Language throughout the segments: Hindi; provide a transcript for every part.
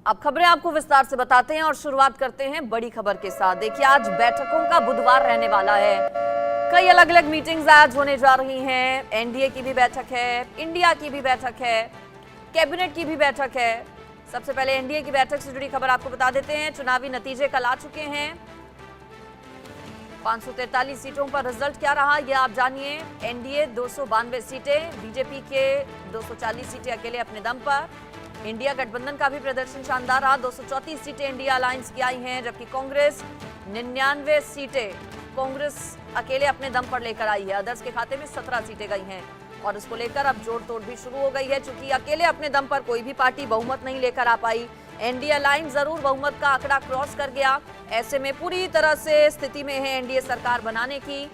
अब खबरें आपको विस्तार से बताते हैं और शुरुआत करते हैं बड़ी खबर के साथ। देखिए, आज बैठकों का बुधवार रहने वाला है। कई अलग अलग मीटिंग्स आज होने जा रही हैं। एनडीए की भी बैठक है, इंडिया की भी बैठक है, कैबिनेट की भी बैठक है। सबसे पहले एनडीए की बैठक से जुड़ी खबर आपको बता देते हैं। चुनावी नतीजे कल आ चुके हैं। 543 सीटों पर रिजल्ट क्या रहा ये आप जानिए। एनडीए 292 सीटें, बीजेपी के 240 सीटें अकेले अपने दम पर। इंडिया गठबंधन का भी प्रदर्शन शानदार रहा। 234 सीटें इंडिया अलायंस की आई हैं, जबकि कांग्रेस 99 सीटें कांग्रेस अकेले अपने दम पर लेकर आई है। अदर्स के खाते में 17 सीटें गई हैं और इसको लेकर अब जोड़ तोड़ भी शुरू हो गई है। चूंकि अकेले अपने दम पर कोई भी पार्टी बहुमत नहीं लेकर आ पाई, एनडीए अलायंस जरूर बहुमत का आंकड़ा क्रॉस कर गया। ऐसे में पूरी तरह से स्थिति में है एनडीए सरकार बनाने की।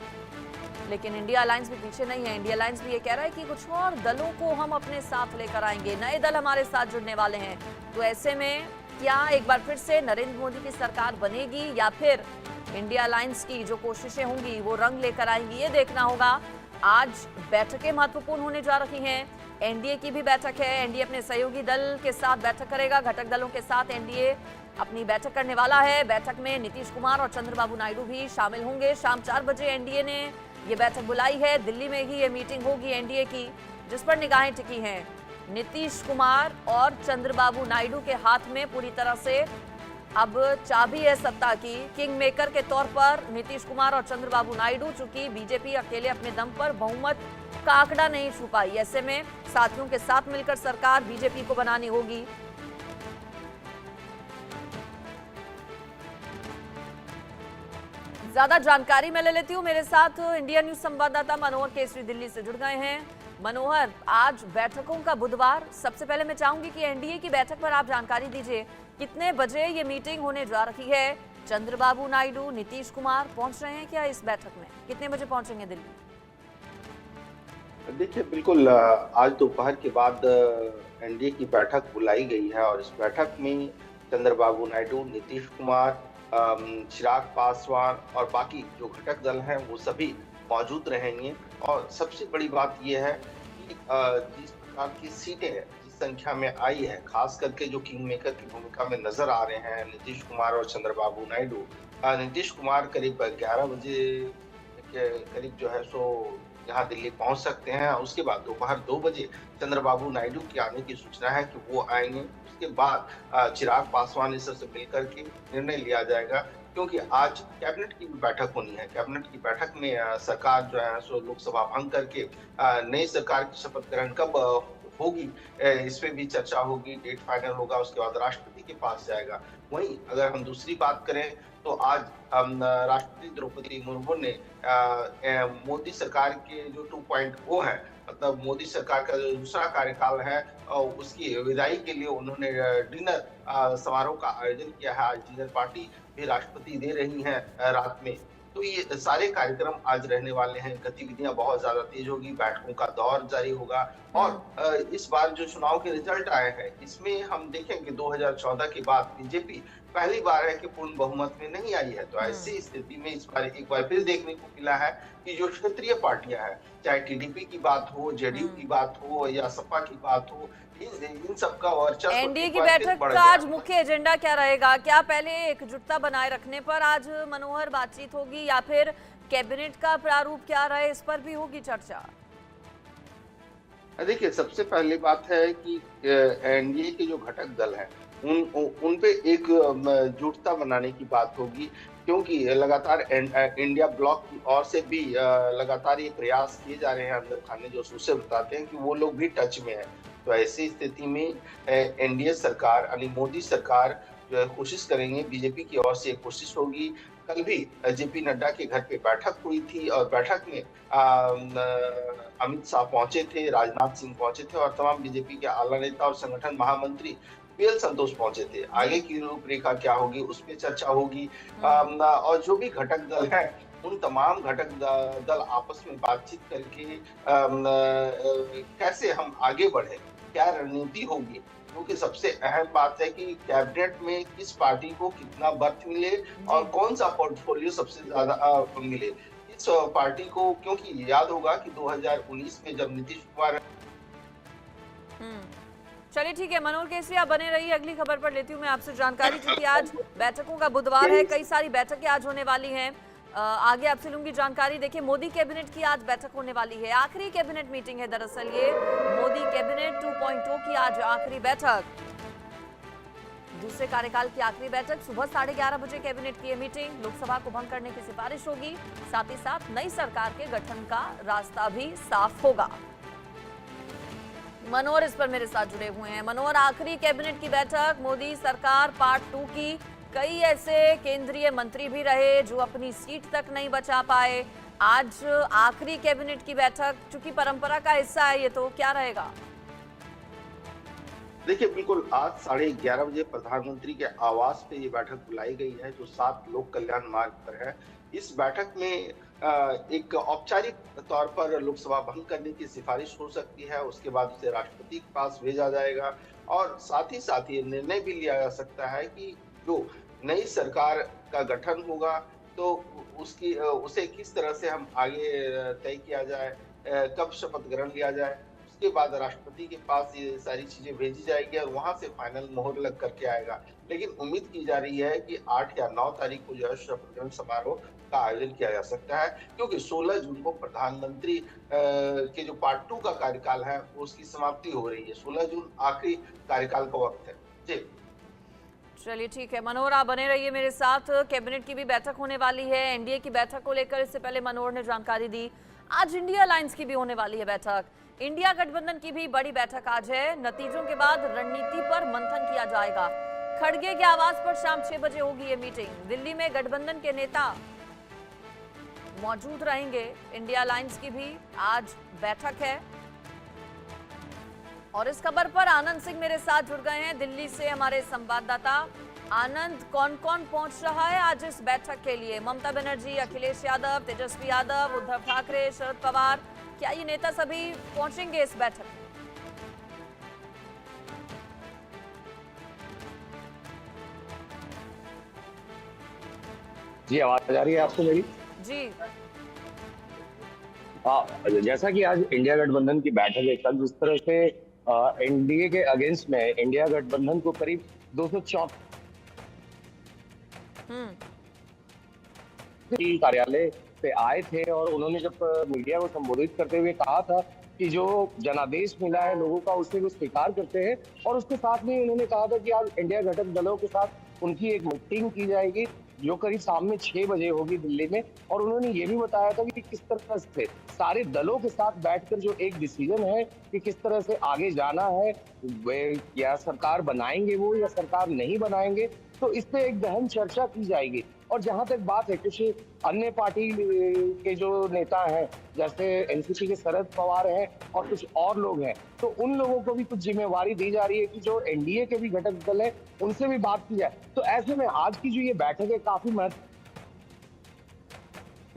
लेकिन इंडिया अलायंस भी पीछे नहीं है। इंडिया अलायंस भी ये कह रहा है कि कुछ और दलों को हम अपने साथ लेकर आएंगे, नए दल हमारे साथ जुड़ने वाले हैं। तो ऐसे में क्या एक बार फिर से नरेंद्र मोदी की सरकार बनेगी या फिर इंडिया अलायंस की जो कोशिशें होंगी वो रंग लेकर आएंगी, ये देखना होगा। आज बैठकें महत्वपूर्ण होने जा रही हैं। एनडीए की भी बैठक है। एनडीए अपने सहयोगी दल के साथ बैठक करेगा। घटक दलों के साथ एनडीए अपनी बैठक करने वाला है। बैठक में नीतीश कुमार और चंद्रबाबू नायडू भी शामिल होंगे। शाम 4 बजे एनडीए ने ये बैठक बुलाई है। दिल्ली में ही ये मीटिंग होगी एनडीए की, जिस पर निगाहें टिकी हैं। नीतीश कुमार और चंद्रबाबू नायडू के हाथ में पूरी तरह से अब चाबी है सत्ता की। किंग मेकर के तौर पर नीतीश कुमार और चंद्रबाबू नायडू, चूंकि बीजेपी अकेले अपने दम पर बहुमत का आंकड़ा नहीं छू पाई, ऐसे में साथियों के साथ मिलकर सरकार बीजेपी को बनानी होगी। ज्यादा जानकारी मैं ले लेती हूँ। मेरे साथ इंडिया न्यूज संवाददाता मनोहर केसरी दिल्ली से जुड़ गए हैं। मनोहर, आज बैठकों का बुधवार, सबसे पहले मैं चाहूंगी कि एनडीए की बैठक पर आप जानकारी दीजिए। कितने बजे ये मीटिंग होने जा रही है? चंद्रबाबू नायडू, नीतीश कुमार पहुंच रहे हैं क्या इस बैठक में? कितने बजे पहुंचेंगे दिल्ली? देखिए, बिल्कुल आज दोपहर के बाद एनडीए की बैठक बुलाई गई है और इस बैठक में चंद्रबाबू नायडू, नीतीश कुमार, चिराग पासवान और बाकी जो घटक दल हैं वो सभी मौजूद रहेंगे। और सबसे बड़ी बात यह है कि जिस प्रकार की सीटें जिस संख्या में आई है, खास करके जो किंग मेकर की भूमिका में नजर आ रहे हैं नीतीश कुमार और चंद्रबाबू नायडू। नीतीश कुमार करीब 11 बजे के करीब जो है सो यहाँ दिल्ली पहुंच सकते हैं। उसके बाद दोपहर 2 बजे चंद्रबाबू नायडू के आने की सूचना है कि वो आएंगे। उसके बाद चिराग पासवान इस सबसे मिलकर के निर्णय लिया जाएगा, क्योंकि आज कैबिनेट की भी बैठक होनी है। कैबिनेट की बैठक में सरकार जो है सो लोकसभा भंग करके नई सरकार की शपथ ग्रहण कब होगी, इस पे भी चर्चा होगी। डेट फाइनल होगा, उसके बाद राष्ट्रपति के पास जाएगा। वहीं अगर हम दूसरी बात करें तो आज राष्ट्रपति द्रौपदी मुर्मू ने मोदी सरकार के जो 2.0 है, मतलब मोदी सरकार का जो दूसरा कार्यकाल है, उसकी विदाई के लिए उन्होंने डिनर समारोह का आयोजन किया है। आज डिनर पार्टी भी राष्ट्रपति दे रही हैं रात में। तो ये सारे कार्यक्रम आज रहने वाले हैं। गतिविधियां बहुत ज्यादा तेज होगी, बैठकों का दौर जारी होगा। और इस बार जो चुनाव के रिजल्ट आए हैं, इसमें हम देखें कि 2014 के बाद बीजेपी पहली बार है कि पूर्ण बहुमत में नहीं आई है। तो ऐसी स्थिति में इस बार एक बार फिर देखने को मिला है कि जो क्षेत्रीय पार्टियां हैं, चाहे टीडीपी की बात हो, जेडीयू की बात हो या सपा की बात हो, इन सबका वर्चस्व एनडीए की बैठक का आज मुख्य एजेंडा क्या रहेगा? क्या पहले एकजुटता बनाए रखने पर आज मनोहर बातचीत होगी या फिर कैबिनेट का प्रारूप क्या रहे, इस पर भी होगी चर्चा? देखिए, सबसे पहली बात है कि एनडीए के जो घटक दल हैं उन पे एक जुटता बनाने की बात होगी, क्योंकि लगातार इंडिया ब्लॉक की ओर से भी लगातार ये प्रयास किए जा रहे हैं अंदर खाने, जो सूचे बताते हैं कि वो लोग भी टच में है। तो ऐसी स्थिति में एनडीए सरकार यानी मोदी सरकार जो है कोशिश करेंगे, बीजेपी की ओर से कोशिश होगी। कल भी जेपी नड्डा के घर पे बैठक हुई थी और बैठक में अमित शाह पहुंचे थे, राजनाथ सिंह पहुंचे थे और तमाम बीजेपी के आला नेता और संगठन महामंत्री पीएल संतोष पहुंचे थे। आगे की रूपरेखा क्या होगी उस पर चर्चा होगी। और जो भी घटक दल है उन तमाम घटक दल आपस में बातचीत करके कैसे हम आगे बढ़े, क्या रणनीति होगी, क्योंकि सबसे अहम बात है कि कैबिनेट में किस पार्टी को कितना बर्थ मिले और कौन सा पोर्टफोलियो सबसे ज्यादा मिले इस पार्टी को। क्योंकि याद होगा कि 2019 में जब नीतीश कुमार चलिए ठीक है, मनोहर केसरी आप बने रहिए, अगली खबर पर लेती हूँ मैं आपसे जानकारी, क्योंकि आज बैठकों का बुधवार है, कई सारी बैठकें आज होने वाली हैं। आगे आपसे लूंगी जानकारी। देखिए, मोदी कैबिनेट की आज बैठक होने वाली है, आखिरी कैबिनेट मीटिंग है दरअसल ये, मोदी कैबिनेट 2.0 की आज आखिरी बैठक, दूसरे कार्यकाल की आखिरी बैठक। सुबह 11:30 बजे कैबिनेट की ये मीटिंग, लोकसभा को भंग करने की सिफारिश होगी, साथ ही साथ नई सरकार के गठन का रास्ता भी साफ होगा। मनोहर इस पर मेरे साथ जुड़े हुए हैं। मनोहर, आखिरी कैबिनेट की बैठक, मोदी सरकार पार्ट 2 की, कई ऐसे केंद्रीय मंत्री भी रहे जो अपनी सीट तक नहीं बचा पाए। आज आखिरी कैबिनेट की बैठक, चूंकि परंपरा का हिस्सा है ये, तो क्या रहेगा? देखिए, बिल्कुल आज 11:30 बजे प्रधानमंत्री के आवास पे ये बैठक बुलाई गई है, जो 7 लोक कल्याण मार्ग पर है। इस बैठक में एक औपचारिक तौर पर लोकसभा भंग करने की सिफारिश हो सकती है, उसके बाद उसे राष्ट्रपति के पास भेजा जाएगा और साथ ही ये निर्णय भी लिया जा सकता है कि जो नई सरकार का गठन होगा तो उसे किस तरह से हम आगे तय किया जाए, कब शपथ ग्रहण लिया जाए। उसके बाद राष्ट्रपति के पास ये सारी चीजें भेजी जाएगी और वहां से फाइनल मोहर लग करके आएगा। लेकिन उम्मीद की जा रही है कि 8 या 9 तारीख को जो है शपथ ग्रहण समारोह का आयोजन किया जा सकता है, क्योंकि 16 जून को प्रधानमंत्री के जो पार्ट 2 का कार्यकाल है उसकी समाप्ति हो रही है। 16 जून आखिरी कार्यकाल का वक्त है। जी चलिए ठीक है, मनोहर आप बने रहिए मेरे साथ। कैबिनेट की भी बैठक होने वाली है, एनडीए की बैठक को लेकर इससे पहले मनोहर ने जानकारी दी। आज इंडिया अलायंस की भी होने वाली है बैठक, इंडिया गठबंधन की भी बड़ी बैठक आज है। नतीजों के बाद रणनीति पर मंथन किया जाएगा। खड़गे के आवास पर शाम 6 बजे होगी ये मीटिंग। दिल्ली में गठबंधन के नेता मौजूद रहेंगे। इंडिया अलायंस की भी आज बैठक है और इस खबर पर आनंद सिंह मेरे साथ जुड़ गए हैं दिल्ली से, हमारे संवाददाता। आनंद, कौन कौन पहुंच रहा है आज इस बैठक के लिए? ममता बनर्जी, अखिलेश यादव, तेजस्वी यादव, उद्धव ठाकरे, शरद पवार, क्या ये नेता सभी पहुंचेंगे इस बैठक में? जी, आवाज आ रही है आपको मेरी? जी जैसा कि आज इंडिया गठबंधन की बैठक है, कल जिस तरह से एनडीए के अगेंस्ट में इंडिया गठबंधन को करीब 234 कार्यालय पे आए थे और उन्होंने जब मीडिया को संबोधित करते हुए कहा था कि जो जनादेश मिला है लोगों का उसे वो स्वीकार करते हैं, और उसके साथ में उन्होंने कहा था कि आज इंडिया घटक दलों के साथ उनकी एक मीटिंग की जाएगी जो करीब शाम में 6 बजे होगी दिल्ली में। और उन्होंने ये भी बताया था कि किस तरह से सारे दलों के साथ बैठकर जो एक डिसीजन है कि किस तरह से आगे जाना है, वे या सरकार बनाएंगे वो या सरकार नहीं बनाएंगे, तो इस पे एक गहन चर्चा की जाएगी। और जहां तक बात है, कुछ अन्य पार्टी के जो नेता हैं, जैसे एनसीपी के शरद पवार हैं और कुछ और लोग हैं, तो उन लोगों को भी कुछ जिम्मेवारी दी जा रही है कि जो एनडीए के भी घटक दल है उनसे भी बात की जाए। तो ऐसे में आज की जो ये बैठक है काफी महत्व,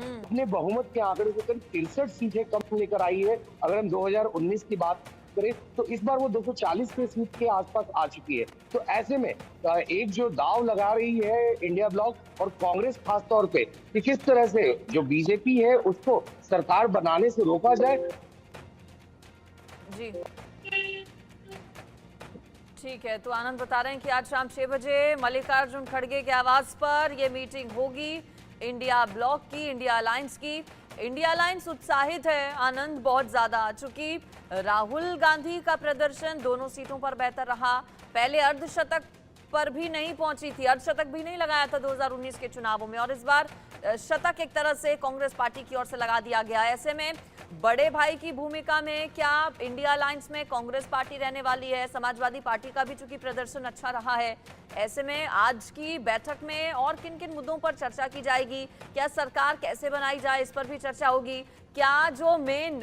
अपने बहुमत के आंकड़े से करीब 63 सीटें कम लेकर आई है। अगर हम 2019 की बात करें तो इस बार वो 240 के सीट के आसपास आ चुकी है। तो ऐसे में एक जो दाव लगा रही है इंडिया ब्लॉक और कांग्रेस खास तौर पे कि किस तरह से जो बीजेपी है उसको सरकार बनाने से रोका जाए। जी ठीक है, तो आनंद बता रहे हैं कि आज शाम 6 बजे मल्लिकार्जुन खड़गे के आवास पर यह मीटिंग होगी इंडिया ब्लॉक की, इंडिया अलायंस की। इंडिया अलायंस उत्साहित है आनंद, बहुत ज्यादा, चूंकि राहुल गांधी का प्रदर्शन दोनों सीटों पर बेहतर रहा। पहले अर्धशतक पर भी नहीं पहुंची थी, अर्धशतक भी नहीं लगाया था 2019 के चुनावों में, और इस बार शतक एक तरह से कांग्रेस पार्टी की ओर से लगा दिया गया। ऐसे में बड़े भाई की भूमिका में क्या इंडिया अलायंस में कांग्रेस पार्टी रहने वाली है? समाजवादी पार्टी का भी चूंकि प्रदर्शन अच्छा रहा है, ऐसे में आज की बैठक में और किन किन मुद्दों पर चर्चा की जाएगी? क्या सरकार कैसे बनाई जाए, इस पर भी चर्चा होगी। क्या जो मेन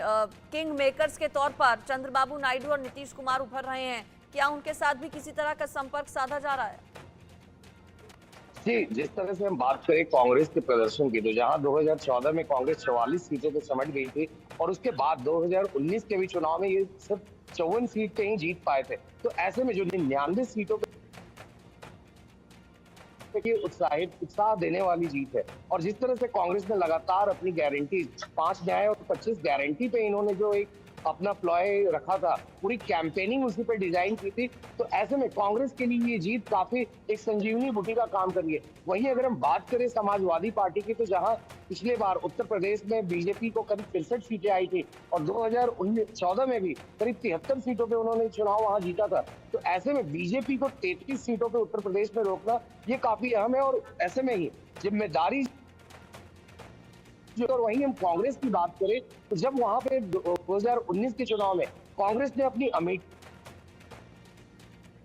किंग मेकर्स के तौर पर चंद्रबाबू नायडू और नीतीश कुमार उभर रहे हैं, क्या उनके साथ भी किसी तरह का संपर्क साधा जा रहा है? जी, जिस तरह से हम बात करें कांग्रेस के प्रदर्शन की, तो जहां 2014 में कांग्रेस 44 सीटों पे सिमट गई थी और उसके बाद 2019 के भी चुनाव में ये सिर्फ 54 सीट पे ही जीत पाए थे। तो ऐसे में जो 99 सीटों पे उत्साह देने वाली जीत है। और जिस तरह से कांग्रेस ने लगातार अपनी गारंटी 5 न्याय और 25 गारंटी पे इन्होंने जो एक अपना प्लॉय रखा था, पूरी कैंपेनिंग उसी पे डिजाइन की थी। तो ऐसे में कांग्रेस के लिए ये जीत काफी एक संजीवनी बूटी का काम कर रही है। वहीं अगर हम बात करें समाजवादी पार्टी की, तो जहां पिछले बार उत्तर प्रदेश में बीजेपी को करीब 63 सीटें आई थी और 2014 में भी करीब 73 सीटों पे उन्होंने चुनाव वहां जीता था। तो ऐसे में बीजेपी को 33 सीटों पे उत्तर प्रदेश में रोकना ये काफी अहम है। और ऐसे में ही जिम्मेदारी, और वहीं हम कांग्रेस की बात करें तो जब वहां पे 2019 के चुनाव में कांग्रेस ने अपनी अमेठी,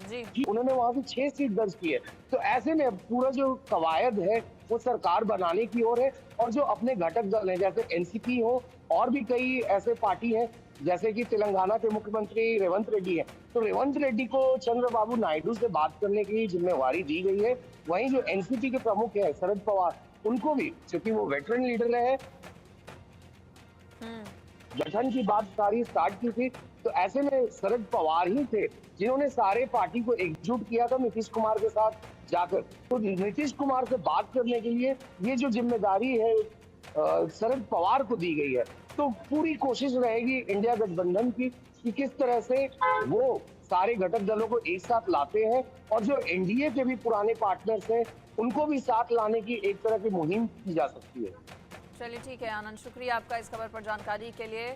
जी उन्होंने वहां से 6 सीट दर्ज की है। तो ऐसे में अब पूरा जो कवायद है वो सरकार बनाने की ओर है। और जो अपने घटक दल हैं जैसे एनसीपी हो, और भी कई ऐसे पार्टी हैं जैसे कि तेलंगाना के मुख्यमंत्री रेवंत रेड्डी है, तो रेवंत रेड्डी को चंद्रबाबू नायडू से बात करने की जिम्मेवारी दी गई है। वहीं जो एनसीपी के प्रमुख है शरद पवार, उनको भी, क्योंकि वो वेटरन लीडर रहे, गठन की बात सारी स्टार्ट की थी। तो ऐसे में शरद पवार ही थे जिन्होंने सारे पार्टी को एकजुट किया था नीतीश कुमार के साथ जाकर। तो नीतीश कुमार से बात करने के लिए ये जो जिम्मेदारी है शरद पवार को दी गई है। तो पूरी कोशिश रहेगी इंडिया गठबंधन की कि किस तरह से वो सारे घटक दलों को एक साथ लाते हैं, और जो एनडीए के भी पुराने पार्टनर्स हैं उनको भी साथ लाने की एक तरह की मुहिम की जा सकती है। चलिए ठीक है आनंद, शुक्रिया आपका इस खबर पर जानकारी के लिए।